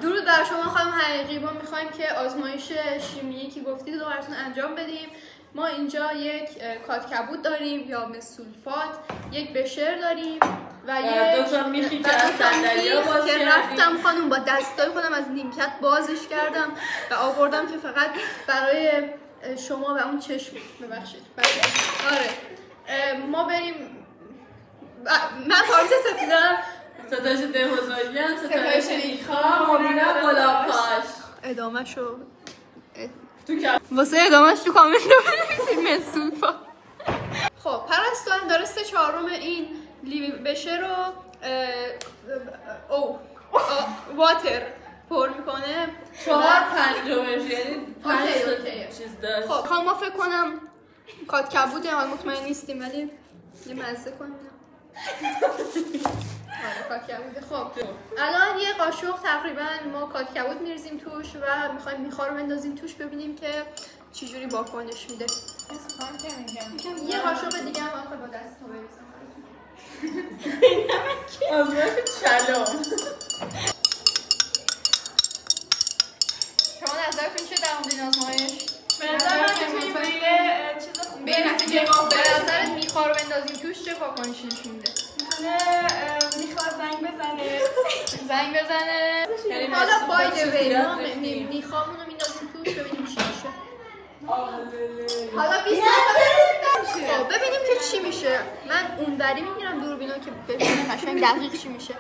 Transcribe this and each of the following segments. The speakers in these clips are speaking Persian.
درود بر شما خانم حقیقی. ما میخوایم که آزمایش شیمیایی که گفتید رو براتون انجام بدیم. ما اینجا یک کاتکبود داریم یا مسولفات، یک بشر داریم و یک دو تا میخی که از صندلی‌ها باز که رفتم خانم با دستای خودم از نیمکت بازش کردم و آوردم که فقط برای شما و اون چشم. ببخشید. آره ما بریم. من پارچه سفیدم، ستایش دهوزاریان، ستایش نیخا، مبینا گلابکاش. ادامه شو تو که واسه ادامهش تو کامنت رو بنویسید مسولفا. خب پرستوان داره 3/4 این بشه رو واتر پر میکنه. 4/5 یعنی 5 چیز داشت. خب ما فکر کنم کاتکبوده، حال مطمئن نیستیم ولی یه مزه کنیم. آره کاتکبوده. خب الان یه قاشق تقریبا ما کاتکبود میریزیم توش و میخوایم میخا رو بندازیم توش ببینیم که چجوری واکنش میده. یه قاشق دیگه هم با دست ها بریزم. آزمایش چلم. شما نظرتون چه در مورد این آزمایش؟ به نظرت میخا رو بندازیم توش چه واکنشی نشون میده؟ میخواد زنگ بزنه. حالا باید ما میخوامون رو میندازیم توش ببینیم چی میشه. حالا 20 خب ببینیم که چی میشه. من اونوری میگیرم دوربینو که ببینیم قشنگ دقیق چی میشه.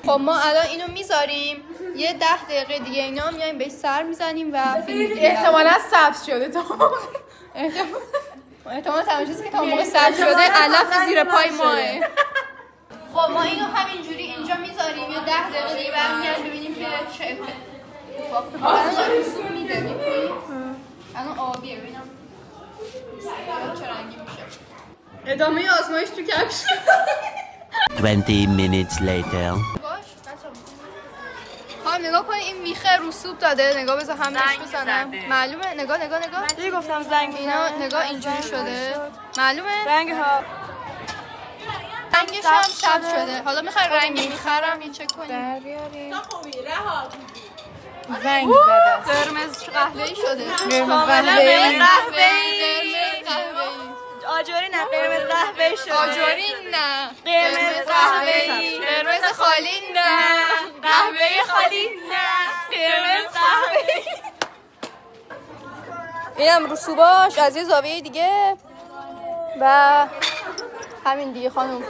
خب ما الان اینو میذاریم یه 10 دقیقه دیگه اینا میایم بهش سر میزنیم و فیلم احتمالاً سبز شده تا احتمالاً تماشاست که تا موقع سبز شده علف زیر پای ماه. خب ما اینو همینجوری اینجا میذاریم یه 10 دقیقه دیگه برمیگردیم ببینیم که چه اتفاقی الان رسوم میده. الان آبیه ببینم چه رنگی میشه. ادامه آزمایش تو کفش. 20 minutes later. ها نگاه کنید این میخه رسوب داده. نگاه بذار همینش بزنم. معلومه. نگاه چی گفتم زنگ اینا نگاه اینجوری شده. معلومه رنگ ها رنگش هم سبز شده. حالا میخوای رنگ میخرم یه چک کنیم. زنگ زده قرمز قهوه‌ای شده. قرمز قهوه‌ای آجوری نه قرمز قهوه‌ای شده. آجوری نه قرمز قهوه‌ای. قرمز خالی نه قهوه خالی نه قرمز قهوه‌ای. اینم رسوباش از یه زاویه دیگه و همین دیگه خانم.